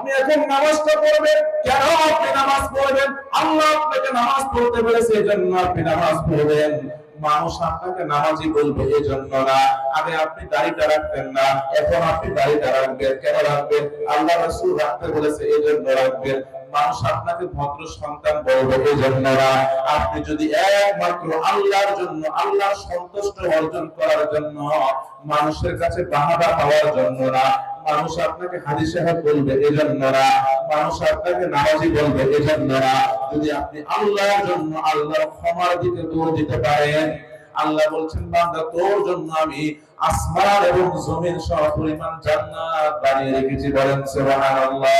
আপনি এখন নামাজটা পড়বেন। কেন আপনি নামাজ পড়বেন? আল্লাহ আপনাকে নামাজ পড়তে বলেছে, এজন্য আপনি নামাজ পড়বেন। মানুষ আপনাকে নামাজি বলবে এজন্য না। আগে আপনি দাড়িটা রাখতেন না, এখন আপনি দাড়িটা রাখবেন। কেন রাখবেন? আল্লাহ রাসূল রাখতে বলেছে, এজন্য রাখবেন। মানুষ আপনাকে ভদ্র সন্তান বলবে এজন্য না। আপনি যদি একমাত্র আল্লাহর জন্য, আল্লাহর সন্তুষ্ট অর্জন করার জন্য, মানুষের কাছে বাহাবা পাওয়ার জন্য না, মানুষ আপনাকে হাজী সাহেব বলবে এজন্য না, মানুষ আপনাকে নামাজি বলবে এজন্য না, যদি আপনি আল্লাহর জন্য, আল্লাহর ক্ষমার দিকে দৌড় দিতে পারেন, আল্লাহ বলছেন বান্দা তোর জন্য আমি আসমান এবং জমিন সহ পরিমাণ জান্নাত বানিয়ে রেখেছি। বলেন সুবহানাল্লাহ।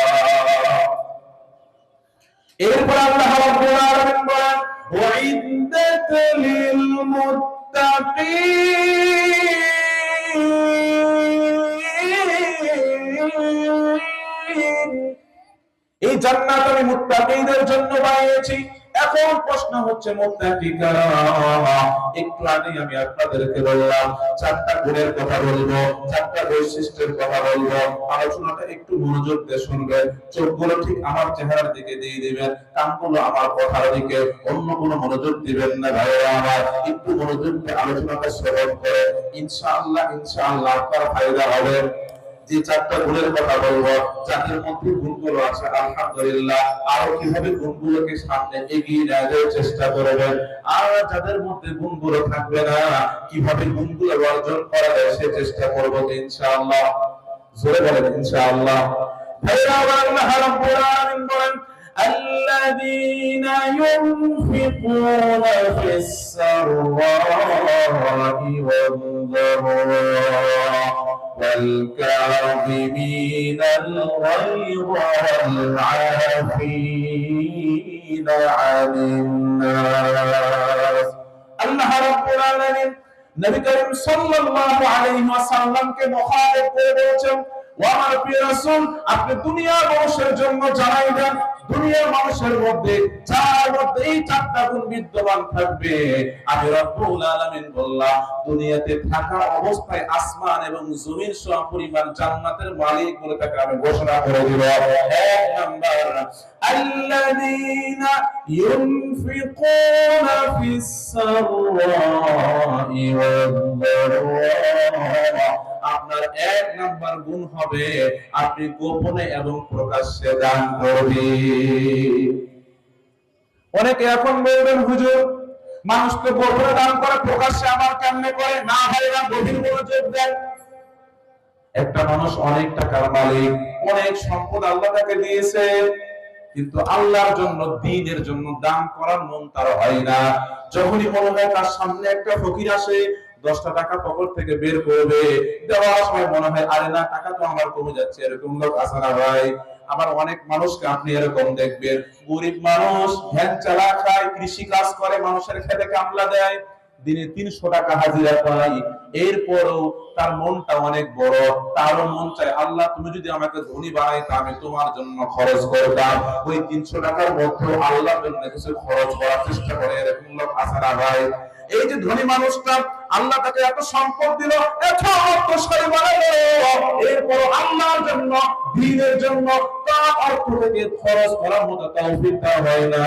এরপর আল্লাহ রাব্বুল আলামিন বলেন ওয়াইদ্দাত লিল মুত্তাকিন, এই জান্নাত আমি মুত্তাকিদের জন্য বানিয়েছি। এখন প্রশ্ন হচ্ছে মুত্তাকি কারা? একটু আগে আমি আপনাদেরকে বললাম চারটা গুণের কথা বলবো, চারটা বৈশিষ্ট্যের কথা বলবো। আলোচনাটা একটু মনোযোগ দিয়ে শুনবেন, চোখগুলো ঠিক আমার চেহারার দিকে দিয়ে দিবেন, কানগুলো আমার কথার দিকে, অন্য কোনো মনোযোগ দিবেন না ভাইরা আমার। একটু মনোযোগ দিয়ে আলোচনাটা শ্রবণ করে ইনশাআল্লাহ ইনশাআল্লাহ আপনার ফায়দা হবে। যে চারটা গুণের কথা বলবো, যাদের মধ্যে গুণগুলো আছে আলহামদুলিল্লাহ, আরো কিভাবে গুণগুলোকে সামনে এগিয়ে নেওয়ার চেষ্টা করবেন, আর যাদের মধ্যে গুণগুলো থাকবে না কিভাবে গুণগুলো অর্জন করা যায় সে চেষ্টা করবো ইনশাআল্লাহ। জোরে বলেন ইনশাআল্লাহ। ভাইরা আল্লাহ রাব্বুল আলামিন বলেন الذين ينفقون في السراء والضراء والكاظمين الغيظ والعافين عن الناس। আল্লাহ রাব্বুল আলামিন নবী করিম সাল্লাল্লাহু আলাইহি ওয়াসাল্লামকে মুখাতাব করে বলেছেন, ও আমার প্রিয় রাসূল, আপনি দুনিয়ার মানুষের জন্য জানাই দেন, দুনিয়ার মানুষের মধ্যে যার মধ্যে এই চারটা গুণ বিদ্যমান থাকবে, আমি রব্বুল আলামিন বললাম দুনিয়াতে থাকা অবস্থায় আসমান এবং জমিন সহ পরিমাণ জান্নাতের মালিক বলে তাকে আমি ঘোষণা করে দিব। এক নাম্বার আল্লাযীনা ইউনফিকুনা ফিস সাররাই ওয়াদ দাররা, আপনার এক নাম্বার গুণ হবে আপনি গোপনে এবং প্রকাশ্যে দান করবেন। অনেকে এখন বলবেন হুজুর মানুষ তো গোপনে দান করে প্রকাশ্যে আবার কেমনে করে? না ভাইরা গভীর মনোযোগ দেন। একটা মানুষ অনেক টাকার মালিক, অনেক সম্পদ আল্লাহ তাকে দিয়েছে, কিন্তু আল্লাহর জন্য, দ্বীনের জন্য দান করার মন তার হয় না। যখনই মনে হয় তার সামনে একটা ফকির আসে, 10টা টাকা পকেট থেকে বের করবে, দেওয়ার সময় মনে হয় আরে না টাকা তো আমার কমে যাচ্ছে। এরকম লোক আছে না ভাই? আবার অনেক মানুষকে আপনি এরকম দেখবেন, গরিব মানুষ, ভ্যান চালা খায়, কৃষি কাজ করে, মানুষের খেতে কামলা দেয়, দিনে 300 টাকা হাজিরা পায়, এরপরও তার মনটা অনেক বড়, তারও মন চায় আল্লাহ তুমি যদি আমাকে ধনী বানাইতে আমি তোমার জন্য খরচ করতাম। ওই 300 টাকার মধ্যে আল্লাহর জন্য কিছু খরচ করার চেষ্টা করে, এরকম লোক আছে না ভাই? এই যে ধনী মানুষটা আল্লাহ তাকে এত সম্পদ দিল, এত অর্থশালী বানালো, এরপর আল্লাহর জন্য, দ্বীনের জন্য তার অর্থ থেকে খরচ করার মতো তৌফিক তার হয় না।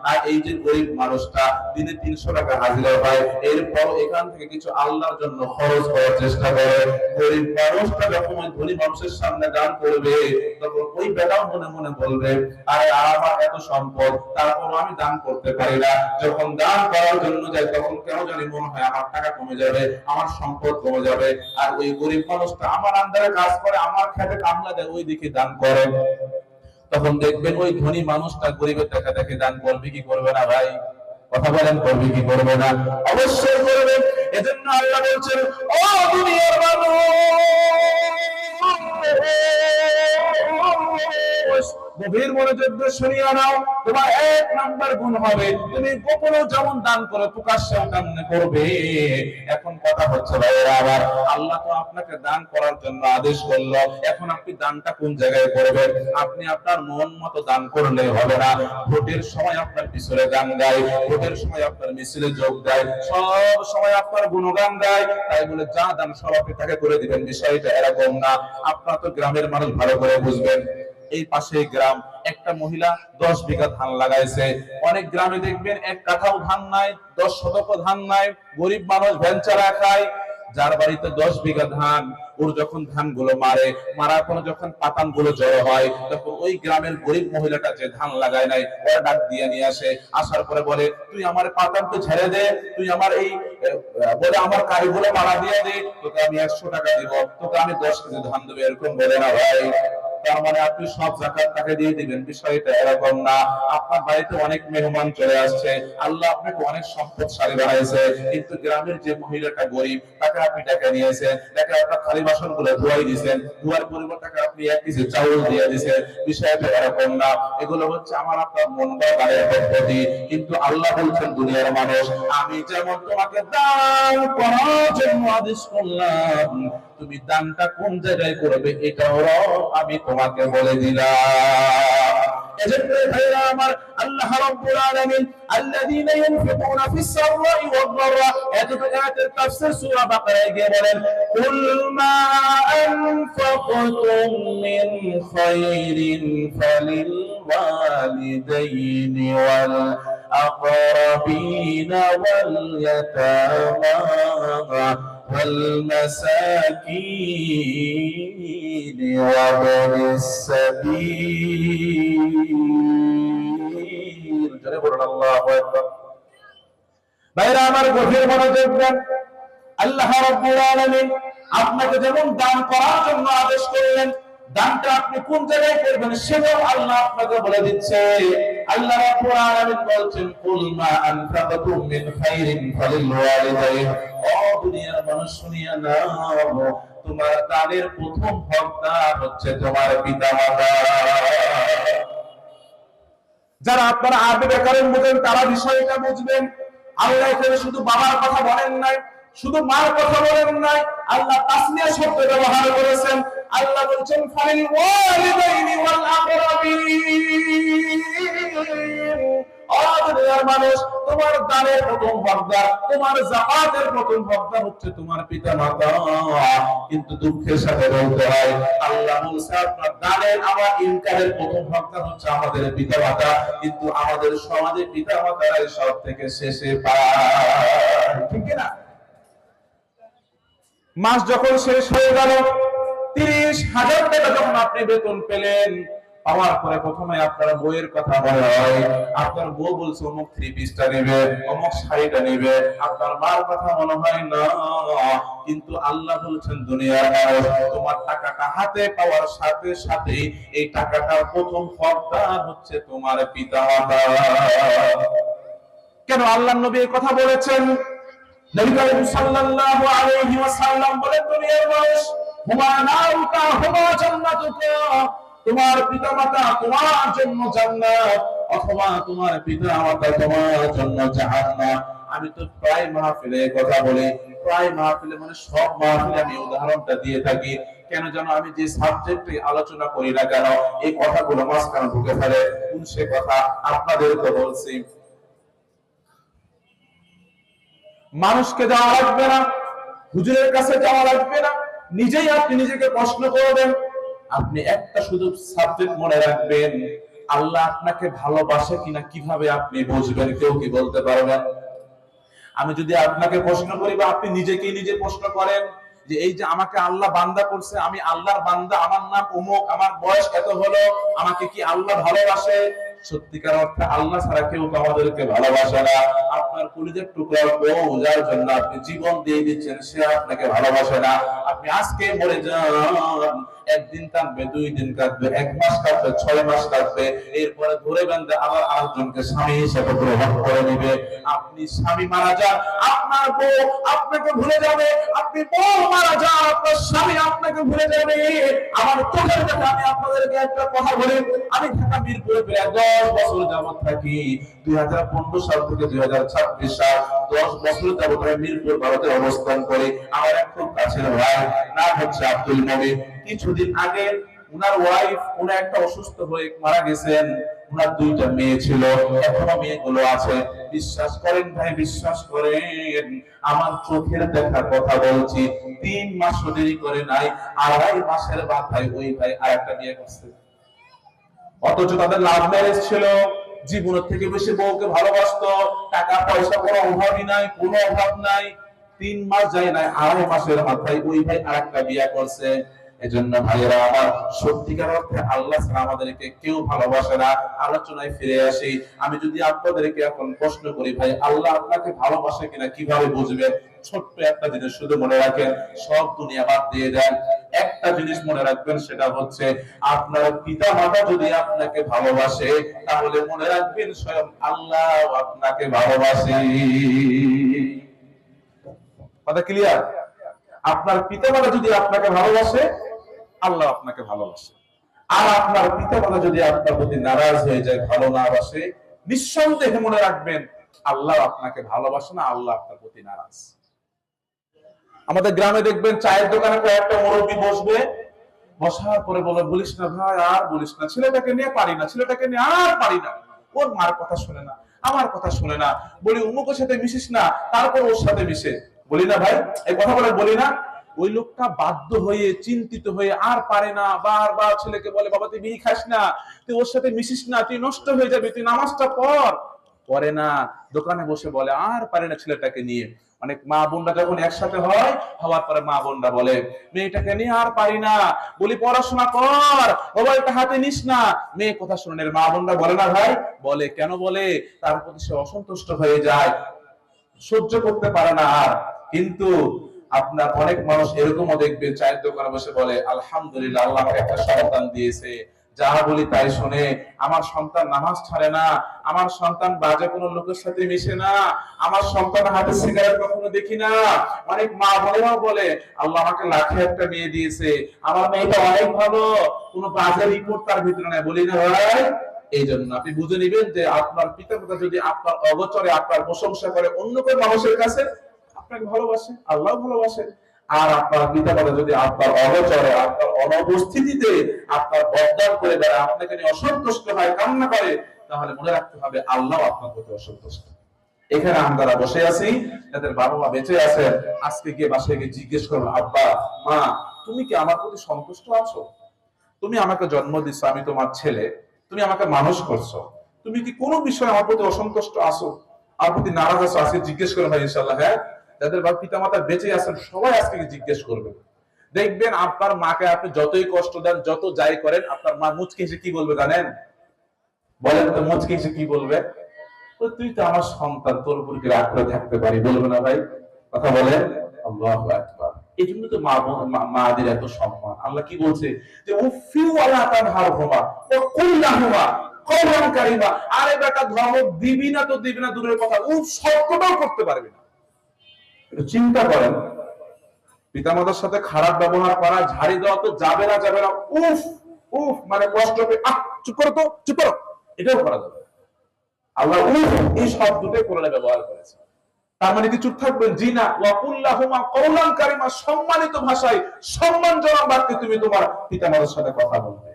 আর এই যে গরিব মানুষটা দিনে 300 টাকা হাজিরা পায়, এরপর এখান থেকে কিছু আল্লাহর জন্য খরচ করার চেষ্টা করে। গরিব মানুষটা যখন ওই ধনী মানুষের সামনে দান করবে, তখন ওই বেটাও মনে মনে বলবে আরে আমার এত সম্পদ, তারপর আমি দান করতে পারি না। যখন দান করার জন্য যায় তখন কেন জানি মনে হয় আমার টাকা কমে যাবে, আমার সম্পদ কমে যাবে। আর ওই গরিব মানুষটা আমার আন্ডারে কাজ করে, আমার খেতে কামলা দেয়, ওই দিকে দান করে। তখন দেখবেন ওই ধনী মানুষটা গরিবের টাকা দেখে দান করবে কি করবে না ভাই? কথা বলেন, করবে কি করবে না? অবশ্যই করবে। এজন্য আল্লাহ বলছেন ও দুনিয়ার মানুষ, গভীর মনোযোগ দিয়ে শুনিয়া নাও, তোমার এক নাম্বার গুণ হবে তুমি গোপনে যেমন দান করে প্রকাশ্যেও দান করবে। এখন কথা হচ্ছে ভাইরা আবার, আল্লাহ তো আপনাকে দান করার জন্য আদেশ করলো, এখন আপনি দানটা কোন জায়গায় করবেন? আপনি আপনার মন মতো দান করলে হবে না। ভোটের সময় আপনার পিছনে গান গায়, ভোটের সময় আপনার মিছিলে যোগ দেয়, সব সময় আপনার গুণগান গায়, তাই বলে যা দান সব আপনি তাকে করে দিবেন, বিষয়টা এরকম না। আপনার তো গ্রামের মানুষ ভালো করে বুঝবেন, এই পাশে গ্রাম, একটা মহিলা 10 বিঘা ধান লাগাইছে। অনেক গ্রামে দেখবেন 1 কাঠাও ধান নাই, 10 শতক ধান নাই, গরিব মানুষ ভেঞ্চারা খায়। যার বাড়িতে 10 বিঘা ধান, ওর যখন ধানগুলো মারার পর যখন পাতানগুলো জড়ো হয়, তখন ওই গ্রামের গরিব মহিলাটা যে ধান লাগায় নাই, ওর ডাক দিয়ে নিয়ে আসে। আসার পরে বলে, তুই আমার পাতানকে ছেড়ে দে, তুই আমার এই বলে আমার কারিগুলো মারা দিয়ে দে, তোকে আমি 100 টাকা দিব, তোকে আমি 10 কেজি ধান দেবো, এরকম বলে না ভাই। তার মানে আপনি সব যাকাত তাকে দিয়ে দিবেন, বিষয়টা এরকম না। আপনার বাড়িতে অনেক মেহমান চলে আসছে, আল্লাহ আপনাকে অনেক সম্পদশালী বানাইছে, কিন্তু গ্রামের যে মহিলাটা গরিব, তাকে আপনি টাকা নিয়েছেন, টাকা আপনার খালি বাসন গুলো ধোয়াই দিয়েছেন, ধোয়ার পরিবর্তে আপনি 1 কেজি চাউল দিয়ে দিয়েছেন, বিষয়টা এরকম না। এগুলো হচ্ছে আমার আপনার মন গড়ার পদ্ধতি। কিন্তু আল্লাহ বলছেন, দুনিয়ার মানুষ, আমি যেমন তোমাকে দান করার জন্য আদেশ করলাম, তুমি দানটা কোন জায়গায় করবে এটাও আমি তোমাকে বলে দিলাম। এজন্য ভাইরা আমার, আল্লাহ রাব্বুল আলামিন আল্লাযীনা ইউনফিকুনা ফিস সাররাই ওয়াদ দাররা, এতটুকু আয়াতের তাফসীর সূরা বাকারায় গিয়ে বলেন, কুল মা আনফাকতুম মিন খায়রিন ফালিল ওয়ালিদাইনি ওয়াল আকরাবিনা ওয়াল ইয়াতামা والمساكين وابن السبيل। জোরে বলুন আল্লাহু আকবার। ভাইরা আমার, গভীর মনোযোগ দেন। আল্লাহ রাব্বুল আলামিন আপনাকে যেমন দান করার জন্য আদেশ করলেন, দানটা আপনি কোন জায়গায় করবেন সেটাও আল্লাহ আপনাকে বলে দিচ্ছে। আল্লাহ রাব্বুল আলামিন বলছেন, কুল মা আনফাকতুম মিন খায়রিন ফালিল ওয়ালিদাইন। ও দুনিয়ার মানুষ, শুনিয়া নাও, তোমার দানের প্রথম হকদার হচ্ছে তোমার পিতামাতা। যারা আপনারা আরবি ব্যাকরণ বুঝেন তারা বিষয়টা বুঝবেন। আল্লাহ এখানে শুধু বাবার কথা বলেন নাই, শুধু মার কথা বলেন নাই, আল্লাহ তাসনিয়া শব্দ ব্যবহার করেছেন। আল্লাহ বলছেন, ফালিল ওয়ালিদাইনি ওয়াল আকরাবিন। দুনিয়ার মানুষ, তোমার দানের প্রথম হকদার, তোমার যাকাতের প্রথম হকদার হচ্ছে তোমার পিতামাতা। কিন্তু দুঃখের সাথে বলতে হয়, আল্লাহ বলছে আপনার দানের, আমার ইনকামের প্রথম হকদার হচ্ছে আমাদের পিতামাতা, কিন্তু আমাদের সমাজে পিতামাতারাই সব থেকে শেষে পায়, ঠিক না? মাস যখন শেষ হয়ে গেল, 30,000 টাকা যখন আপনি বেতন পেলেন, পাওয়ার পরে প্রথমে আপনার বইয়ের কথা বলা হয়। আপনার বউ বলছে অমুক 3 পিসটা নেবে, অমুক শাড়িটা নেবে, আপনার মার কথা মনে হয় না। কিন্তু আল্লাহ বলছেন, দুনিয়ার মানুষ, তোমার টাকাটা হাতে পাওয়ার সাথে সাথে এই টাকাটার প্রথম হকদার হচ্ছে তোমার পিতামাতা। কেন আল্লাহর নবী এই কথা বলেছেন? নবী করিম সাল্লাল্লাহু আলাইহি ওয়াসাল্লাম বলেন, দুনিয়ার মানুষ, হুমা নারুকা হুমা জান্নাতুকা, তোমার পিতামাতা তোমার জন্য জান্নাত, অথবা তোমার পিতামাতা তোমার জন্য জাহান্নাম। আমি তো প্রায় মাহফিলে কথা বলি, প্রায় মাহফিলে মানে সব মাহফিলে আমি উদাহরণটা দিয়ে থাকি। কেন যেন আমি যে সাবজেক্টে আলোচনা করি না কেন, এই কথাগুলো মাঝখানে ঢুকে ফেলে। কোন সে কথা আপনাদেরকে বলছি। মানুষকে যাওয়া লাগবে না, হুজুরের কাছে যাওয়া লাগবে না, নিজেই আপনি নিজেকে প্রশ্ন করবেন। আপনি একটা শুধু সাবজেক্ট মনে রাখবেন, আল্লাহ আপনাকে ভালোবাসে কিনা কিভাবে আপনি বুঝবেন? কেউ কি বলতে পারবেন? আমি যদি আপনাকে প্রশ্ন করি, বা আপনি নিজেকেই নিজে প্রশ্ন করেন যে এই যে আমাকে আল্লাহ বান্দা করছে, আমি আল্লাহর বান্দা, আমার নাম অমুক, আমার বয়স এত হলো, আমাকে কি আল্লাহ ভালোবাসে? সত্যিকার অর্থে আল্লাহ ছাড়া কেউ আমাদেরকে ভালোবাসে না। আপনার কলিজার টুকরা বউ, যার জন্য আপনি জীবন দিয়ে দিচ্ছেন, সে আপনাকে ভালোবাসে না। আপনি আজকে মরে যান, একদিন কাটবে, 2 দিন কাটবে, 1 মাস কাটবে, 6 মাস কাটবে, এরপরে ধরে বেঁধে আবার আরেকজনকে স্বামী হিসেবে গ্রহণ করে নিবে। আপনি স্বামী মারা যান, আপনার বউ আপনাকে ভুলে যাবে। আপনি বউ মারা যান, আপনার স্বামী আপনাকে ভুলে যাবে। আমার চোখের কাছে আমি আপনাদেরকে একটা কথা বলি, আমি ঢাকা মিরপুরে প্রায় 10 বছর যাবত থাকি। 2015 সাল থেকে 2026 সাল, 10 বছর যাবত আমি মিরপুর ভারতে অবস্থান করি। আমার এক খুব কাছের ভাই, নাম হচ্ছে আব্দুল মমিন। কিছুদিন আগে উনার ওয়াইফ, উনি একটা অসুস্থ হয়ে মারা গেছেন। উনার 2টা মেয়ে ছিল, এখনো মেয়েগুলো আছে। বিশ্বাস করেন ভাই, বিশ্বাস করেন, আমার চোখের দেখা কথা বলছি, 3 মাস দেরি করে নাই, 2.5 মাসের মাথায় ওই ভাই আরেকটা বিয়ে করছে। অথচ তাদের লাভ ম্যারেজ ছিল, জীবনের থেকে বেশি বউকে ভালোবাসতো, টাকা পয়সা কোনো অভাবই নাই, কোনো অভাব নাই। 3 মাস যায় নাই, 2.5 মাসের মাথায় ওই ভাই আরেকটা বিয়ে করছে। এজন্য ভাইয়েরা আমার, সত্যিকার অর্থে আল্লাহ ছাড়া আমাদেরকে কেউ ভালোবাসে না। আলোচনায় ফিরে আসি। আমি যদি আপনাদেরকে এখন প্রশ্ন করি, ভাই আল্লাহ আপনাকে ভালোবাসে কিনা কিভাবে বুঝবেন? ছোট্ট একটা জিনিস শুধু মনে রাখেন, সব দুনিয়া বাদ দিয়ে দেন, একটা জিনিস মনে রাখবেন, সেটা হচ্ছে আপনার পিতা মাতা যদি আপনাকে ভালোবাসে, তাহলে মনে রাখবেন স্বয়ং আল্লাহ আপনাকে ভালোবাসে। কথা ক্লিয়ার? আপনার পিতা মাতা যদি আপনাকে ভালোবাসে, আল্লাহ আপনাকে ভালোবাসে। আর আপনার পিতা মাতা যদি আপনার প্রতি নারাজ হয়ে যায়, ভালো না বাসে, নিঃসন্দেহে মনে রাখবেন আল্লাহ আপনাকে ভালোবাসে না, আল্লাহ আপনার প্রতি নারাজ। আমাদের গ্রামে দেখবেন চায়ের দোকানে কয়েকটা মুরব্বী বসবে, বসার পরে বলে, বলিস না ভাই, আর বলিস না, ছেলেটাকে নিয়ে পারি না, ছেলেটাকে নিয়ে আর পারি না, ওর মার কথা শুনে না, আমার কথা শুনে না, বলি অমুকের সাথে মিশিস না, তারপর ওর সাথে মিশে। বলি না ভাই, এই কথা বলে বলি না? ওই লোকটা বাধ্য হয়ে, চিন্তিত হয়ে আর পারে না, বারবার ছেলেকে বলে, বাবা তুই বিড়ি খাস না, তুই ওর সাথে মিশিস না, তুই নষ্ট হয়ে যাবি, তুই নামাজটা পড়। পরে না, দোকানে বসে বলে আর পারে না ছেলেটাকে নিয়ে। অনেক মা বোনরা যখন একসাথে হয়, হওয়ার পরে মা বোনরা বলে, মেয়েটাকে নিয়ে আর পারি না, বলি পড়াশোনা কর, মোবাইলটা হাতে নিস না। মেয়ে কথা শুনে মা বোনরা বলে না ভাই? বলে। কেন বলে? তার প্রতি সে অসন্তুষ্ট হয়ে যায়, সহ্য করতে পারে না আর। কিন্তু আপনার অনেক মানুষ এরকমও দেখবেন, চায়ের দোকানে বসে বলে, আলহামদুলিল্লাহ আল্লাহ আমাকে একটা সন্তান দিয়েছে, যা বলি তাই শোনে, আমার সন্তান নামাজ ছাড়ে না, আমার সন্তান বাজে কোনো লোকের সাথে মিশে না, আমার সন্তান হাতে সিগারেট কখনো দেখি না। অনেক মা বোনেরাও বলে, আল্লাহ আমাকে লাখে একটা মেয়ে দিয়েছে, আমার মেয়েটা অনেক ভালো, কোনো বাজে রিপোর্ট তার ভিতরে নাই। বলি না ভাই? এই জন্য আপনি বুঝে নিবেন যে আপনার পিতামাতা যদি আপনার অগোচরে আপনার প্রশংসা করে অন্য কোনো মানুষের কাছে, আপনাকে ভালোবাসে, আল্লাহ ভালোবাসে। আর আপনার পিতামাতা যদি আপনার অগোচরে, আপনার অনুপস্থিতিতে আপনার বদনাম করে বেড়ায়, আপনাকে নিয়ে অসন্তুষ্ট হয়, কান্না করে, তাহলে মনে রাখতে হবে আল্লাহ আপনার প্রতি অসন্তুষ্ট। এখানে আমরা বসে আছি, যাদের বাবা মা বেঁচে আছেন, আজকে গিয়ে বাসায় গিয়ে জিজ্ঞেস করুন, আব্বা মা তুমি কি আমার প্রতি সন্তুষ্ট আছো? তুমি আমাকে জন্ম দিচ্ছ, আমি তোমার ছেলে, তুমি আমাকে মানুষ করছো, তুমি কি কোনো বিষয়ে আমার প্রতি অসন্তুষ্ট আছো, আমার প্রতি নারাজ আছো? আজকে জিজ্ঞেস করবেন ভাই, ইনশাআল্লাহ। হ্যাঁ, যাদের পিতা মাতা বেঁচে আছেন সবাই আজকে জিজ্ঞেস করবেন। দেখবেন আপনার মাকে আপনি যতই কষ্ট দেন, যত যাই করেন, আপনার মা মুচকি হেসে কি বলবে জানেন? বলেন তো, মুচকি হেসে কি বলবে? তুই তো আমার সন্তান, তোর উপর কি রাগ করে থাকতে পারি, বলবে না ভাই? কথা বলেন। আল্লাহু আকবার। এই জন্য তো মাদের এত সম্মান। আল্লাহ কি বলছে? যে উফি ওয়ালা তানহারহুমা ওয়া কুল্লাহুমা কওলান কারীমা। আরে বেটা, ধমক দিবি না তো দিবি না দূরের কথা, উফ শব্দটাও করতে পারবি না। একটু চিন্তা করেন, পিতামাতার সাথে খারাপ ব্যবহার করা, ঝাড়ি দেওয়া তো যাবে না, যাবে না। উফ উফ মানে কষ্ট পেয়ে, চুপ করো তো, চুপ করো, এটাও করা যাবে। আল্লাহ উফ এই শব্দটাই কোরআনে ব্যবহার করেছে। তার মানে কি চুপ থাকবেন? জি না। ওয়া কুল্লাহুমা কওলান কারীমা, সম্মানিত ভাষায়, সম্মানজনক বাক্যে তুমি তোমার পিতামাতার সাথে কথা বলবে।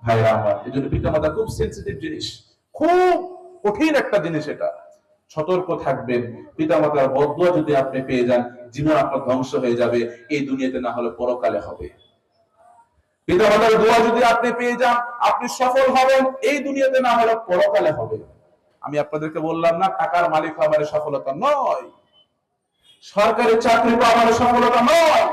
ভাইরা আমার, এজন্য পিতামাতা খুব সেনসিটিভ জিনিস, খুব কঠিন একটা জিনিস। এটা সতর্ক থাকবেন। পিতামাতার বদদুয়া যদি আপনি পেয়ে যান, জীবন আপনার ধ্বংস হয়ে যাবে, এই দুনিয়াতে না হলে পরকালে হবে। পিতামাতার দোয়া যদি আপনি পেয়ে যান, আপনি সফল হবেন, এই দুনিয়াতে না হলে পরকালে হবে। আমি আপনাদেরকে বললাম না, টাকার মালিক হওয়া মানে সফলতা নয়, সরকারি চাকরি পাওয়া মানে সফলতা নয়,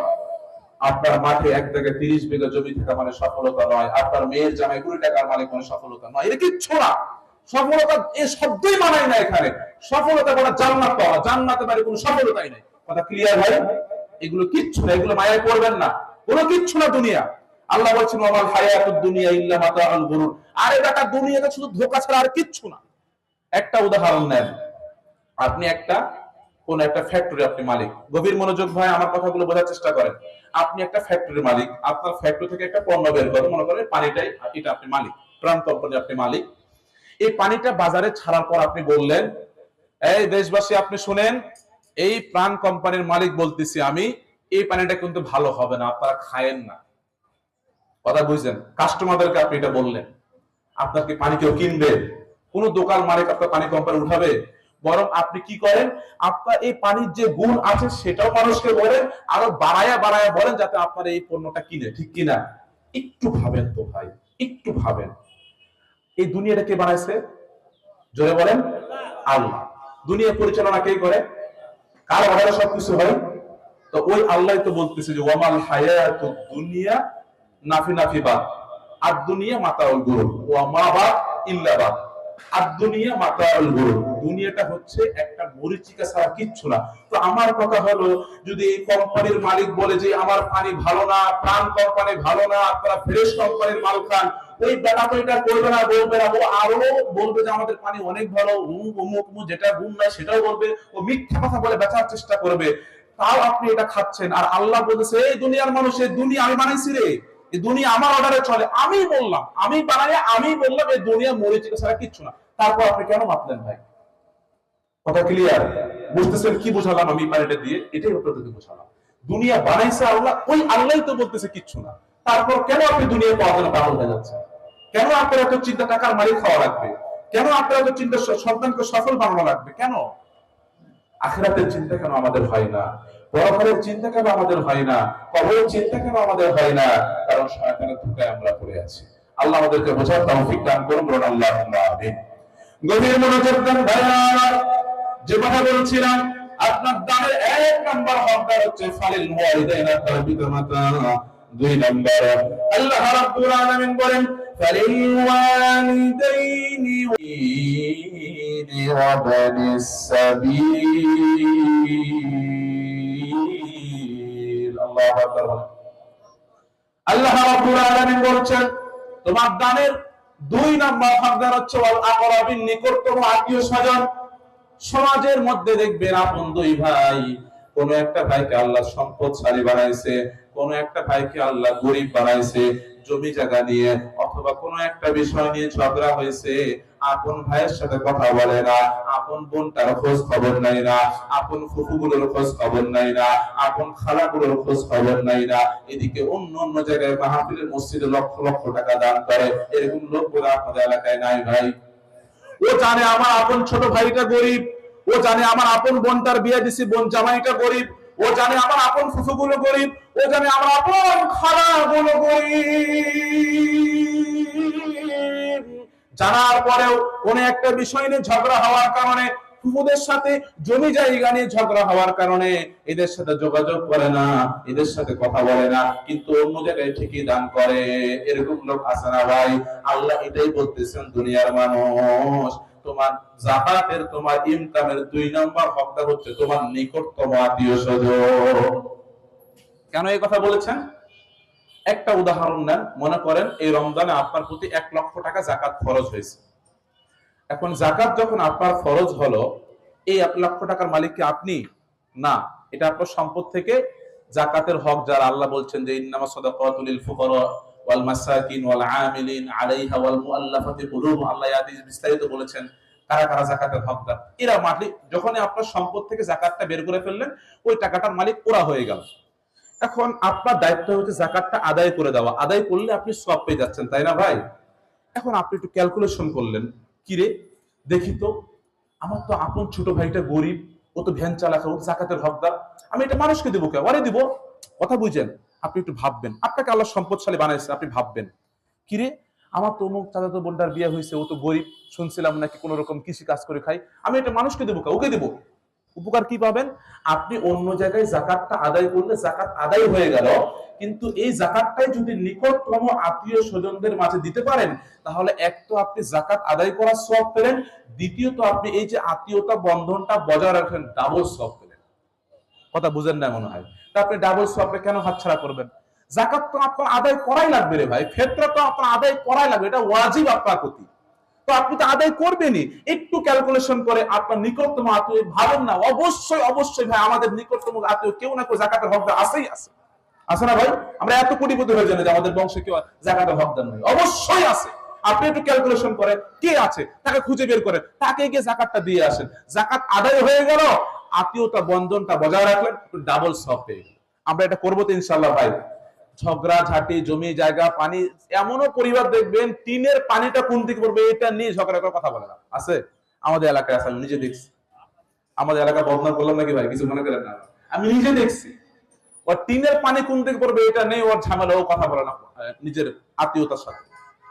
আপনার মাঠে 1 জায়গায় 30 বিঘা জমি থাকা মানে সফলতা নয়, আপনার মেয়ের জামাই 20 টাকার মালিক মানে সফলতা নয়। এটা কিচ্ছু না। সফলতা এই শব্দই মানায় না এখানে। সফলতা বলা জান্নাত পাওয়া, জান্নাতে মানে কোনো সফলতাই নাই। কথা ক্লিয়ার ভাই? এগুলো কিচ্ছু না, এগুলো মায়ায় পড়বেন না, কোনো কিচ্ছু না দুনিয়া। আল্লাহ বলছেন ওয়াল হায়াতুদ দুনিয়া ইল্লা মাতাউল গুরুর। আরে বেটা, দুনিয়াতে শুধু ধোঁকা ছাড়া আর কিচ্ছু না। একটা উদাহরণ নেন, আপনি কোন একটা ফ্যাক্টরি আপনি মালিক। গভীর মনোযোগ ভাই, আমার কথাগুলো বোঝার চেষ্টা করেন। আপনি একটা ফ্যাক্টরির মালিক, আপনার ফ্যাক্টরি থেকে একটা পণ্য বের করেন, মনে করেন পানিটাই, এটা আপনি মালিক, প্রাণ কোম্পানি আপনি মালিক। এই পানিটা বাজারে ছাড়ার পর আপনি বললেন, এই দেশবাসী আপনি শুনেন, এই প্রাণ কোম্পানির মালিক বলতেছি আমি, এই পানিটা কিন্তু ভালো হবে না, আপনারা খায়েন না। কথা বুঝছেন? কাস্টমারদেরকে আপনি এটা বললেন। আপনার কি পানি কেউ কিনবে? কোন দোকান মালিক আপনার পানি কোম্পানি উঠাবে? বরং আপনি কি করেন, আপনার এই পানির যে গুণ আছে সেটাও মানুষকে বলেন, আরো বাড়ায়া বাড়ায়া বলেন, যাতে আপনার এই পণ্যটা কিনে। ঠিক কিনা? একটু ভাবেন তো ভাই, একটু ভাবেন। এই দুনিয়াটা কে বানাইছে? জোরে বলেন। আল্লাহ। দুনিয়া পরিচালনা কে করে? কার অর্ডারে সবকিছু হয়? তো ওই আল্লাহ তো বলতেছে যে ওয়ামাল হায়াতুদ দুনিয়া নাফি নাফি বা আর দুনিয়া মাতাউল গুরুর ওয়া মা বা ইল্লা বা আর দুনিয়া মাতাউল গুরুর। দুনিয়াটা হচ্ছে একটা মরিচিকা ছাড়া কিচ্ছু না। তো আমার কথা হলো, যদি এই কোম্পানির মালিক বলে যে আমার পানি ভালো না, প্রাণ কোম্পানি ভালো না, আপনারা ফ্রেশ কোম্পানির মাল খান, ওই বেটা তো এটা করবে না, বলবে না, ও আরো বলবে যে আমাদের পানি অনেক ভালো, অমুক যেটা গুণ নাই সেটাও বলবে, ও মিথ্যা কথা বলে বেচার চেষ্টা করবে। তাও আপনি এটা খাচ্ছেন। আর আল্লাহ বলেছে এই দুনিয়ার মানুষ, এই দুনিয়া আমি বানাইছি রে, এই দুনিয়া আমার অর্ডারে চলে, আমি বললাম, আমি বানাই, আমি বললাম এই দুনিয়া মরিচিকা ছাড়া কিচ্ছু না। তারপর আপনি কেন মাতলেন ভাই? কথা ক্লিয়ার? বুঝতেছেন কি বোঝালাম আমি পানিটা দিয়ে? এটাই আপনাদেরকে বোঝালাম। দুনিয়া বানাইছে আল্লাহ, ওই আল্লাহই তো বলতেছে কিচ্ছু না। তারপর কেন আপনি দুনিয়া পাওয়ার জন্য পাগল হয়ে যাচ্ছেন? কেন আপনার এত চিন্তা টাকার মালিক হওয়া লাগবে? কেন আপনার এত চিন্তা সন্তানকে সফল বানানো লাগবে? কেন আখিরাতের চিন্তা কেন আমাদের হয় না? পরকালের চিন্তা কেন আমাদের হয় না? কবরের চিন্তা কেন আমাদের হয় না? কারণ শয়তানের ধোঁকায় আমরা পড়ে আছি। আল্লাহ আমাদেরকে বোঝার তৌফিক দান করুন, বলুন আল্লাহুম্মা আমিন। গভীর মনোযোগ দেন ভাইরা। যে কথা বলছিলাম, আপনার দানের এক নাম্বার হকদার হচ্ছে ফালিল ওয়ালিদাইনা, তার পিতামাতা। দুই নাম্বার আল্লাহ রাব্বুল আলামিন বলেন ফালিল ওয়ালিদাইনি ওয়া বানিস সাবিল। আল্লাহু আকবার। আল্লাহ রাব্বুল আলামিন বলছেন তোমার দানের দুই নাম্বার হকদার হচ্ছে ওয়াল আকরাবিন, নিকটতম আত্মীয় স্বজন। সমাজের মধ্যে দেখবেন আপন দুই ভাই, কোন একটা ভাইকে আল্লাহ সম্পদশালী বানাইছে, কোন একটা ভাইকে আল্লাহ গরিব বানাইছে, জমি জায়গা নিয়ে অথবা কোন একটা বিষয় নিয়ে ঝগড়া হয়েছে, আপন ভাইয়ের সাথে কথা বলে না, আপন বোনটার খোঁজ খবর নাই না, আপন ফুফুগুলোর খোঁজ খবর নাই না, আপন খালাগুলোর খোঁজ খবর নাই না, এদিকে অন্য অন্য জায়গায় মাহফিলের মসজিদে লক্ষ লক্ষ টাকা দান করে, এরকম লোকগুলো আপনাদের এলাকায় নাই ভাই। ও জানে আমার আপন ছোট ভাইটা গরিব, ও জানে আমার আপন বোনটার বিয়ে দিছি বোন জামাইটা গরিব, ও জানে আমার আপন ফুফুগুলো গরিব, ও জানে আমার আপন খালাগুলো গরিব। জানার পরেও কোন একটা বিষয় নিয়ে ঝগড়া হওয়ার কারণে, ফুফুদের সাথে জমি জায়গা নিয়ে ঝগড়া হওয়ার কারণে এদের সাথে যোগাযোগ করে না, এদের সাথে কথা বলে না, কিন্তু অন্য জায়গায় ঠিকই দান করে। এরকম লোক আছে না ভাই? আল্লাহ এটাই বলতেছেন দুনিয়ার মানুষ, তোমার যাকাতের, তোমার ইনকামের দুই নাম্বার হকদার হচ্ছে তোমার নিকটতম আত্মীয় স্বজন। কেন এই কথা বলেছেন? একটা উদাহরণ নেন। মনে করেন এই রমজানে আপনার প্রতি 1 লক্ষ টাকা যাকাত ফরজ হয়েছে। এখন যাকাত যখন আপনার ফরজ হলো, এই 1 লক্ষ টাকার মালিক কি আপনি? না, এটা আপনার সম্পদ থেকে যাকাতের হক যারা, আল্লাহ বলছেন যে ইন্নামাস সাদাকাতু লিল ফুকারা ওয়াল মাসাকিন ওয়াল আমিলিন আলাইহা ওয়াল মুআল্লাফাতি কুলুবুহুম। আল্লাহ আয়াতে বিস্তারিত বলেছেন কারা কারা যাকাতের হকদার। এরা মালিক। যখনই আপনার সম্পদ থেকে যাকাতটা বের করে ফেললেন, ওই টাকাটার মালিক ওরা হয়ে গেল। এখন আপনার দায়িত্ব হচ্ছে যাকাতটা আদায় করে দেওয়া। আদায় করলে আপনি সওয়াব পেয়ে যাচ্ছেন, তাই না ভাই? এখন আপনি একটু ক্যালকুলেশন করলেন, কি রে দেখি তো, আমার তো আপন ছোট ভাইটা গরিব, ও তো ভ্যান চালাচ্ছে, ও তো যাকাতের হকদার, আমি এটা মানুষকে দেবো কে? ওরে দিব। কথা বুঝেন? আপনি একটু ভাববেন, আপনাকে আল্লাহ সম্পদশালী বানাইছে, আপনি ভাববেন কি রে, আমার তো অমুক চাচাতো বোনটার বিয়ে হয়েছে, ও তো গরিব, শুনছিলাম নাকি কোন রকম কৃষি কাজ করে খাই, আমি এটা মানুষকে দেবো কে? ওকে দেবো। উপকার কি পাবেন? আপনি অন্য জায়গায় যাকাতটা আদায় করলে যাকাত আদায় হয়ে গেল, কিন্তু এই যাকাতটাই যদি নিকটতম আত্মীয় স্বজনদের মাঝে দিতে পারেন, তাহলে এক তো আপনি যাকাত আদায় করার সওয়াব পেলেন, দ্বিতীয়ত আপনি এই যে আত্মীয়তা বন্ধনটা বজায় রাখেন, ডাবল সওয়াব পেলেন। কথা বুঝেন না মনে হয়? তা আপনি ডাবল সওয়াবটা কেন হাতছাড়া করবেন? যাকাত তো আপনার আদায় করাই লাগবে রে ভাই, ফিতরা তো আপনার আদায় করাই লাগবে, এটা ওয়াজিব আপনার প্রতি। তো আপনি তো আদায় করবেনই। একটু ক্যালকুলেশন করে আপনার নিকটতম আত্মীয় ভাবেন না, অবশ্যই অবশ্যই ভাই আমাদের নিকটতম আত্মীয় কেউ না কেউ যাকাতের হকদার আছেই আছে। আছে না ভাই? আমরা এত কোটিপতি হয়ে জানি যে আমাদের বংশে কেউ যাকাতের হকদার নাই? অবশ্যই আছে। আপনি একটু ক্যালকুলেশন করে কে আছে, তাকে খুঁজে বের করে তাকে গিয়ে যাকাতটা দিয়ে আসেন। যাকাত আদায় হয়ে গেল, আত্মীয়তা বন্ধনটা বজায় রাখলেন, ডাবল সওয়াব পেয়ে গেলেন। আমরা এটা করবো তো ইনশাআল্লাহ ভাই? ঝগড়া ঝাঁটি, জমি জায়গা, পানি, এমনও পরিবার দেখবেন টিনের পানিটা কোন দিকে পড়বে এটা নিয়ে ঝগড়া করে কথা বলে না। আছে আমাদের এলাকায়, আছে, আমি নিজে দেখছি। আমাদের এলাকায় বদনাম করলাম নাকি ভাই? কিছু মনে করেন না, আমি নিজে দেখছি। ওর টিনের পানি কোন দিকে পড়বে এটা নেই ওর ঝামেলা, ও কথা বলে না নিজের আত্মীয়তার সাথে।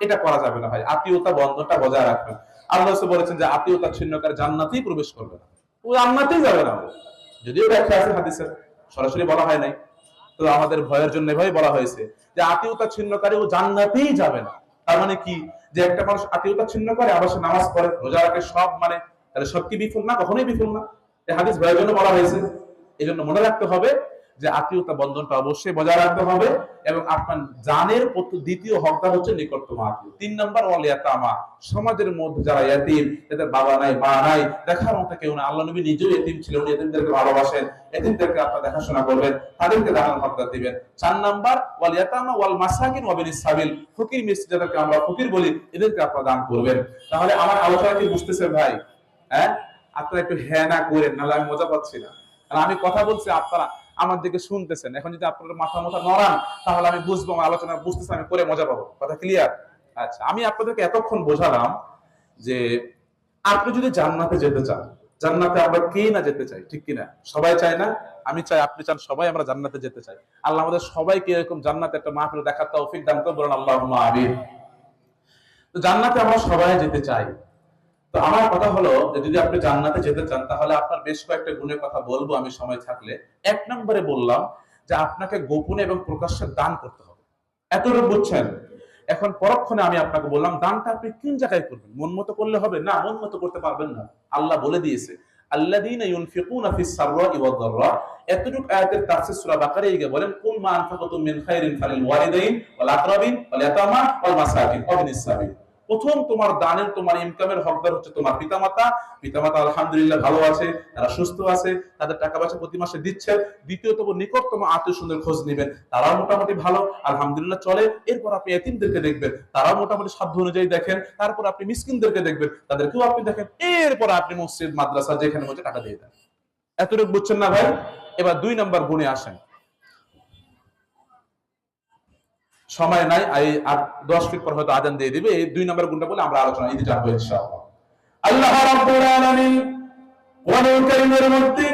এটা করা যাবে না ভাই। আত্মীয়তা বন্ধনটা বজায় রাখবেন। আল্লাহ রাসূল বলেছেন যে আত্মীয়তা ছিন্নকারী জান্নাতেই প্রবেশ করবে না, ও জান্নাতেই যাবে না। যদিও ব্যাখ্যা আছে হাদিসের, সরাসরি বলা হয় নাই, তো আমাদের ভয়ের জন্য এভাবে বলা হয়েছে যে আত্মীয়তা ছিন্নকারী ও জান্নাতেই যাবে না। তার মানে কি, যে একটা মানুষ আত্মীয়তা ছিন্ন করে আবার সে নামাজ পড়ে, রোজা রাখে, সব মানে, তাহলে সব কি বিফল না? কখনোই বিফল না। এই হাদিস ভয়ের জন্য বলা হয়েছে। এই জন্য মনে রাখতে হবে যে আত্মীয়তা বন্ধনটা অবশ্যই বজায় রাখতে হবে, এবং আপনার জানের দ্বিতীয় হকদার হচ্ছে নিকটতম আত্মীয়। 3 নম্বর ওয়াল ইয়াতামা, সমাজের মধ্যে যারা ইয়াতীম, যাদের বাবা নাই মা নাই, দেখার মতো কেউ না, আল্লাহ নবী নিজেও ইয়াতীম ছিলেন, উনি ইয়াতীমদেরকে ভালোবাসেন, ইয়াতীমদেরকে আপনারা দেখাশোনা করবেন, তাদেরকে দানের হকদার দিবেন। 4 নম্বর ওয়াল ইয়াতামা ওয়াল মাসাকিন ওয়া বিনিস সাবিল, ফকির মিসকিন যাদেরকে আমরা ফকির বলি, এদেরকে আপনারা দান করবেন। তাহলে আমার আলোচনা কি বুঝতেছেন ভাই? হ্যাঁ, আপনারা একটু হ্যাঁ না করেন, নাহলে আমি মজা পাচ্ছি না। কারণ আমি কথা বলছি, আপনারা আমার দিকে শুনতেছেন, এখন যদি আপনারা মাথা নড়ান তাহলে আমি বুঝবো, আমার আলোচনা বুঝতেছি, আমি করে মজা পাবো। কথা ক্লিয়ার? আচ্ছা, আমি আপনাদেরকে এতক্ষণ বোঝালাম যে আপনি যদি জান্নাতে যেতে চান, জান্নাতে আমরা কে না যেতে চাই, ঠিক কিনা? সবাই চায় না? আমি চাই, আপনি চান, সবাই আমরা জান্নাতে যেতে চাই। আল্লাহ আমাদের সবাইকে এরকম জান্নাতে একটা মাহফিল দেখার তৌফিক দান করুন, বলেন আল্লাহুম্মা আমিন। তো জান্নাতে আমরা সবাই যেতে চাই। তো আমার কথা হলো যে যদি আপনি জান্নাতে যেতে চান, তাহলে আপনার বেশ কয়েকটা গুণের কথা বলবো আমি সময় থাকলে। 1 নম্বরে বললাম যে আপনাকে গোপনে এবং প্রকাশ্যে দান করতে হবে। এতটুকু বুঝছেন? এখন পরক্ষণে আমি আপনাকে বললাম দানটা আপনি কোন জায়গায় করবেন। মন মতো করলে হবে না, মন মতো করতে পারবেন না। আল্লাহ বলে দিয়েছে আল্লাযীনা ইউনফিকুনা ফিস সাররাই ওয়াদ দাররা। এতটুকু আয়াতের তাফসীর সূরা বাকারায় গিয়ে বলেন কুল মা আনফাকাতুম মিন খাইরিন ফালিল ওয়ালিদাইন ওয়াল আকরাবিন ওয়াল ইয়াতামা ওয়াল মাসাকিন ওয়া বিনিস সাবিল। প্রথম তোমার দানের, তোমার ইনকামের হকদার হচ্ছে তোমার পিতামাতা। পিতামাতা আলহামদুলিল্লাহ ভালো আছে, তারা সুস্থ আছে, তাদের টাকা পয়সা প্রতি মাসে দিচ্ছে। দ্বিতীয়ত নিকটতম আত্মীয় স্বজনের খোঁজ নেবেন, তারাও মোটামুটি ভালো, আলহামদুলিল্লাহ চলে। এরপর আপনি এতিমদেরকে দেখবেন, তারাও মোটামুটি সাধ্য অনুযায়ী দেখেন। তারপর আপনি মিসকিনদেরকে দেখবেন, তাদেরকেও আপনি দেখেন। এরপর আপনি মসজিদ মাদ্রাসা যেখানে মধ্যে টাকা দিয়ে দেন। এতটুকু বুঝছেন না ভাই? এবার 2 নম্বর গুণে আসেন। সময় নাই, আর 10 মিনিট পর হয়তো আজান দিয়ে দিবে। এই 2 নম্বর গুণটা বলে আমরা আলোচনা ইতি টানবো ইনশাআল্লাহ। আল্লাহ রাব্বুল আলামিন কোরআনুল কারীমের মধ্যে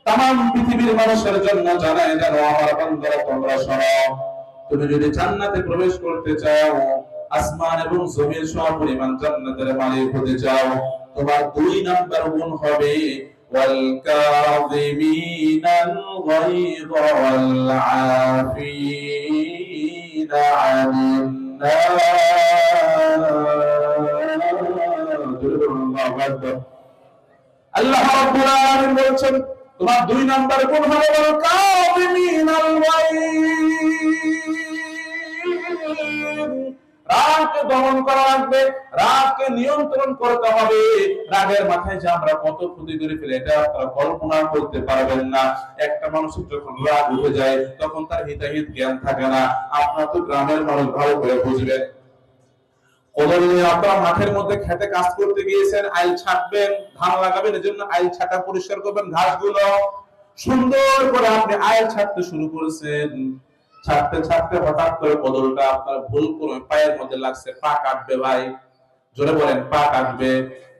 तमाम পৃথিবীর মানুষের জন্য জানায় দেন, আমার বান্দারা তোমরা শোনো, তুমি যদি জান্নাতে প্রবেশ করতে চাও, আসমান এবং জমিন সহ পরিমাণ জান্নাতের মালিক হতে চাও, তোমার 2 নম্বর গুণ হবে ওয়াল কাযিমিনাল গায়য ওয়াল আফিনা আনিন নাস। আল্লাহ রাব্বুল আলামিন বলেন তোমার 2 নম্বর গুণ হবে ওয়াল কাযিমিনাল গায়য, রাগকে দমন করা লাগবে, রাগকে নিয়ন্ত্রণ করতে হবে। রাগের মাথায় যে আমরা কত ক্ষতি করে ফেলি এটা আপনারা কল্পনা করতে পারবেন না। একটা মানুষের যখন রাগ উঠে যায় তখন তার হিতাহিত জ্ঞান থাকে না। আপনারা তো গ্রামের মানুষ, ভালো করে বুঝবেন। আপনারা মাঠের মধ্যে খেতে কাজ করতে গিয়েছেন, আইল ছাঁটবেন, ধান লাগাবেন, এজন্য আইল ছাঁটা পরিষ্কার করবেন, ঘাসগুলো সুন্দর করে আপনি আইল ছাঁটতে শুরু করেছেন। ছাড়তে ছাড়তে হঠাৎ করে কোদালটা আপনার ভুল করে পায়ের মধ্যে লাগছে, পা কাটবে ভাই। জোরে বলেন, পা কাটবে।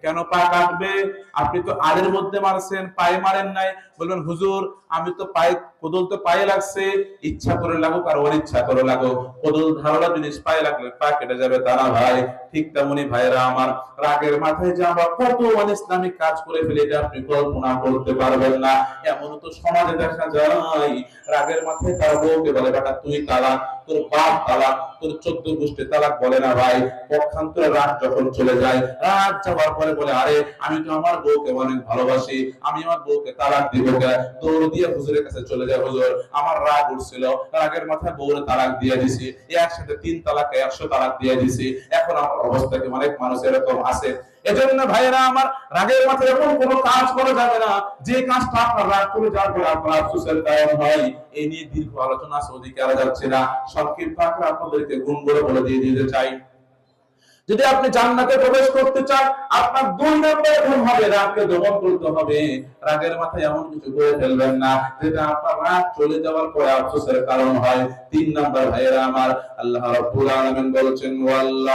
কেন পা কাটবে? আপনি তো আড়ের মধ্যে মারছেন, পায়ে মারেন নাই। বলবেন হুজুর আমি তো পায়ে, কোদাল তো পায়ে লাগছে, ইচ্ছা করে লাগুক আর ওর ইচ্ছা করে লাগুক, কোদাল ধারালো জিনিস পায়ে লাগলে পা কেটে যাবে তা না ভাই। ঠিক তেমনি ভাইরা আমার, রাগের মাথায় যে আমরা কত অনিসলামিক কাজ করে ফেলি এটা আপনি কল্পনা করতে পারবেন না। এমন তো সমাজে দেখা যায়, রাগের মাথায় তার বউকে বলে বেটা তুই তালাক, তোর বাপ তালাক, তোর 14 গোষ্ঠী তালাক বলে না ভাই। পক্ষান্তরে রাগ যখন চলে যায়, রাগ যাওয়ার পরে বলে আরে আমি তো আমার বউকে অনেক ভালোবাসি, আমি আমার বউকে তালাক দিব কে? দৌড় দিয়ে হুজুরের কাছে চলে যায়, হুজুর আমার রাগ উঠছিল, রাগের মাথায় বউরে তালাক দিয়ে দিছি, একসাথে 3 তালাকে 100 তালাক দিয়ে দিছি, এখন আমার অবস্থা কি? অনেক মানুষ এরকম আছে। এজন্য ভাইরা আমার, রাগের মাথায় এমন কোনো কাজ করা যাবে না যে কাজটা আপনার রাগ করে যাওয়ার পরে আপনার আফসোসের কারণ হয়। এই নিয়ে দীর্ঘ আলোচনা আছে, ওদিকে আর যাচ্ছে না। সংক্ষিপ্ত আকারে আপনাদেরকে গুণগুলো বলে দিয়ে দিতে চাই। যদি আপনি জান্নাতে প্রবেশ করতে চান, আপনার 2 নম্বর গুণ হবে রাগকে দমন করতে হবে। রাগের মাথায় এমন কিছু করে ফেলবেন না যেটা আপনার রাগ চলে যাওয়ার পরে আফসোসের কারণ হয়। 3 নম্বর ভাইরা আমার, আল্লাহ রাব্বুল আলামিন বলেছেন ওয়াল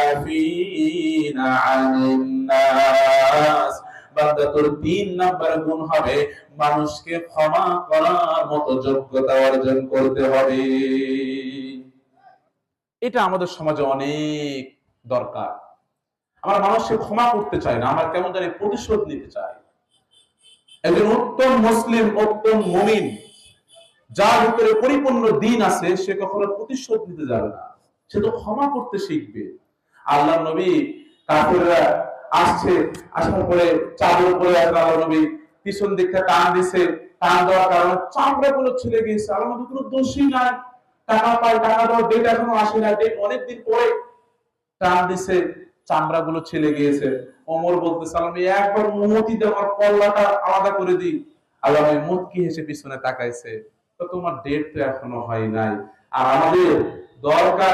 আফিনা আনিন নাস। বান্দা তোর 3 নম্বর গুণ হবে মানুষকে ক্ষমা করার মতো যোগ্যতা অর্জন করতে হবে। এটা আমাদের সমাজে অনেক দরকার। আমার মানুষকে ক্ষমা করতে চায় না, আমার কেমন জানি প্রতিশোধ নিতে চায়। একজন উত্তম মুসলিম, উত্তম মুমিন, যার ভিতরে পরিপূর্ণ দিন আছে, সে কখনো প্রতিশোধ নিতে যাবে না, সে তো ক্ষমা করতে শিখবে। আল্লাহ নবী কাফেররা আসছে, আসার পরে চাদর পরে আল্লাহ নবী পিছন দিকটা টান দিছে, টান দেওয়ার কারণে চামড়া গুলো ছিঁড়ে গিয়েছে। আল্লাহ নবী কোনো দোষী নাই, টাকা পায়, টাকা দেওয়ার ডেট এখনো আসে না, ডেট অনেকদিন পরে টান দিছে, চামড়া গুলো ছিঁড়ে গিয়েছে। ওমর বলতেছে আমি একবার মুতি দেওয়ার কল্লাটা আলাদা করে দিই। আল্লাহ নবী মুচকি হেসে পিছনে তাকাইছে, তো তোমার ডেট তো এখনো হয় নাই। আর আমাদের দরকার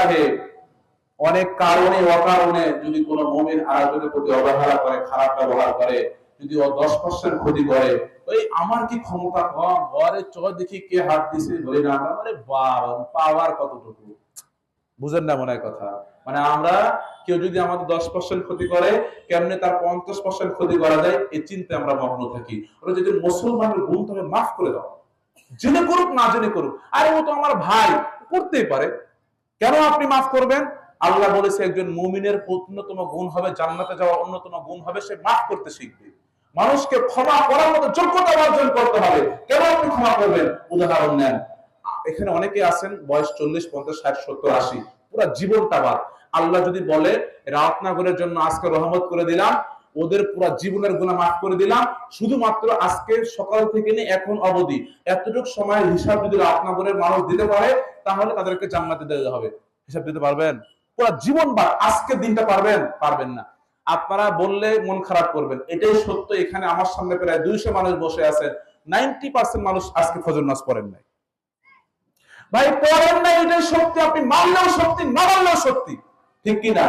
অনেক কারণে অকারণে যদি কোনো মুমিন আরেকজনের প্রতি অবহেলা করে, খারাপ ব্যবহার করে, যদি ও 10% ক্ষতি করে, ওই আমার কি ক্ষমতা কম, ঘরে চ দেখি কে হাত দিছে, বলি না আমরা মানে পাওয়ার কতটুকু বুঝেন না মনে হয় কথা। মানে আমরা কেউ যদি আমাদের 10% ক্ষতি করে, কেমনে তার 50% ক্ষতি করা যায় এই চিন্তায় আমরা মগ্ন থাকি। ওরা যদি মুসলমানের গুণ তবে মাফ করে দাও, জেনে করুক না জেনে করুক, আরে ও তো আমার ভাই, করতেই পারে, কেন আপনি মাফ করবেন? আল্লাহ বলেছে একজন মুমিনের অন্যতম গুণ হবে, জান্নাতে যাওয়ার অন্যতম গুণ হবে সে মাফ করতে শিখবে। মানুষকে ক্ষমা করার মতো যোগ্যতা অর্জন করতে হবে। কেন আপনি ক্ষমা করবেন? উদাহরণ নেন, এখানে অনেকে আছেন বয়স 40, 50, 60, 70, 80, পুরো জীবনটা বাদ। আল্লাহ যদি বলে রাতনগরের জন্য আজকে রহমত করে দিলাম, ওদের পুরো জীবনের গুনাহ মাফ করে দিলাম, শুধুমাত্র আজকে সকাল থেকে নিয়ে এখন অবধি এতটুকু সময়ের হিসাব যদি রাতনগরের মানুষ দিতে পারে, তাহলে তাদেরকে জান্নাতে দেওয়া হবে। হিসাব দিতে পারবেন? পুরো জীবন বাদ, আজকের দিনটা পারবেন? পারবেন না। আপনারা বললে মন খারাপ করবেন, এটাই সত্য। এখানে আমার সামনে প্রায় 200 মানুষ বসে আছে, 90% মানুষ আজকে ফজর নামাজ পড়েন নাই। ভাই পড়েন নাই, এটাই সত্যি। আপনি মানলেও সত্যি, না মানলেও সত্যি, ঠিক কিনা?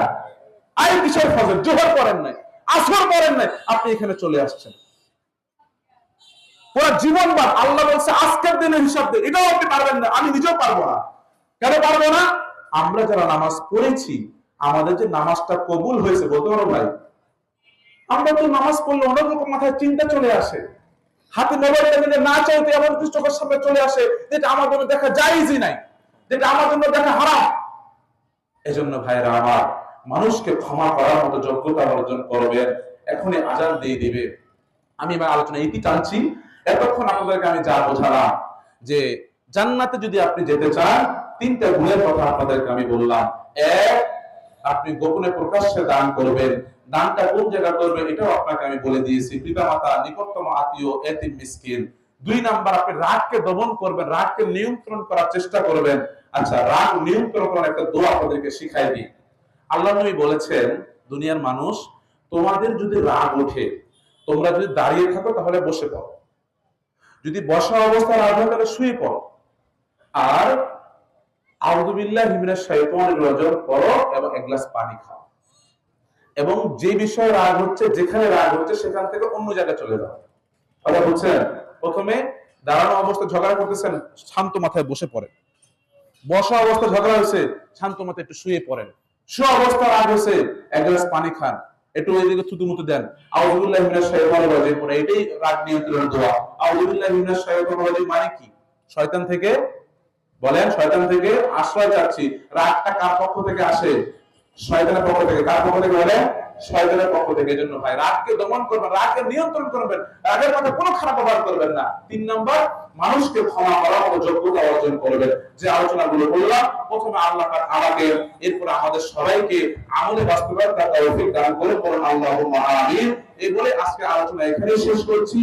আই কিসের ফজর, জোহর পড়েন নাই, আসর পড়েন নাই, আপনি এখানে চলে আসছেন, পুরো জীবন বাদ। আল্লাহ বলছে আজকের দিনের হিসাব দিন, এটাও আপনি পারবেন না, আমি নিজেও পারবো না। কেন পারবো না? আমরা যারা নামাজ পড়েছি, আমাদের যে নামাজটা কবুল হয়েছে, বলতে পারো ভাই, আমরা তো নামাজ পড়লে অনেক রকম মাথায় চিন্তা চলে আসে, হাতে মোবাইলটা নিলে না চাইতে এমন কিছু চোখের সামনে চলে আসে যেটা আমার জন্য দেখা জায়েজই নাই, যেটা আমার জন্য দেখা হারাম। এজন্য ভাইরা আমার, মানুষকে ক্ষমা করার মতো যোগ্যতা অর্জন করবেন। এখনই আজান দিয়ে দিবে। আমি এবার আলোচনা এটি টানছি, এতক্ষণ আপনাদেরকে আমি যা বোঝালাম যে জান্নাতে যদি আপনি যেতে চান, 3টা গুণের কথা আপনাদেরকে আমি বললাম। এক, আপনি গোপনে প্রকাশ্যে দান করবেন। দানটা কোন জায়গা করবেন এটাও আপনাকে আমি বলে দিয়েছি, পিতামাতা, নিকটতম আত্মীয়, এতিম মিসকিন। 2 নাম্বার, আপনি রাগকে দমন করবেন, রাগকে নিয়ন্ত্রণ করার চেষ্টা করবেন। আচ্ছা, রাগ নিয়ন্ত্রণ করার একটা দোয়া আপনাদেরকে শিখাই দিই। আল্লাহ নবী বলেছেন, দুনিয়ার মানুষ, তোমাদের যদি রাগ ওঠে, তোমরা যদি দাঁড়িয়ে থাকো তাহলে বসে পড়ো, যদি বসা অবস্থায় রাগ হয় তাহলে শুয়ে পড়ো, আর আউযু বিল্লাহি মিনাশ শাইতানির রাজিম পড়ো এবং এক গ্লাস পানি খাও। এবং যে বিষয়ে রাগ হচ্ছে, যেখানে রাগ হচ্ছে সেখান থেকে অন্য জায়গায় চলে যাও। কথা বুঝছেন? প্রথমে দাঁড়ানো অবস্থায় ঝগড়া করতেছেন, শান্ত মাথায় বসে পড়েন। বসা অবস্থায় ঝগড়া হয়েছে, শান্ত মাথায় একটু শুয়ে পড়েন। শোয়া অবস্থা রাগ হয়েছে, এক গ্লাস পানি খান, একটু ওইদিকে থুতুমুতু দেন, আউযু বিল্লাহি মিনাশ শাইতানির রাজিম পড়ে। এটাই রাগ নিয়ন্ত্রণের দোয়া। আউযু বিল্লাহি মিনাশ শাইতানির রাজিম মানে কি? শয়তান থেকে, বলেন, শয়তান থেকে আশ্রয় চাচ্ছি। রাগটা কার পক্ষ থেকে আসে? শয়তানের পক্ষ থেকে। কার পক্ষ থেকে? বলেন, শয়তানের পক্ষ থেকে। এজন্য ভাই, রাগকে দমন করবেন, রাগকে নিয়ন্ত্রণ করবেন, রাগের মধ্যে কোনো খারাপ ব্যবহার করবেন না। 3 নাম্বার, মানুষকে ক্ষমা করার মতো যোগ্যতা অর্জন করবেন। যে আলোচনাগুলো বললাম, প্রথমে আল্লাহ পাক আমাকে, এরপর আমাদের সবাইকে আমলে বাস্তবায়ন করার তৌফিক দান করে পড়ুন আল্লাহুম্মা আমিন। এই বলে আজকে আলোচনা এখানেই শেষ করছি।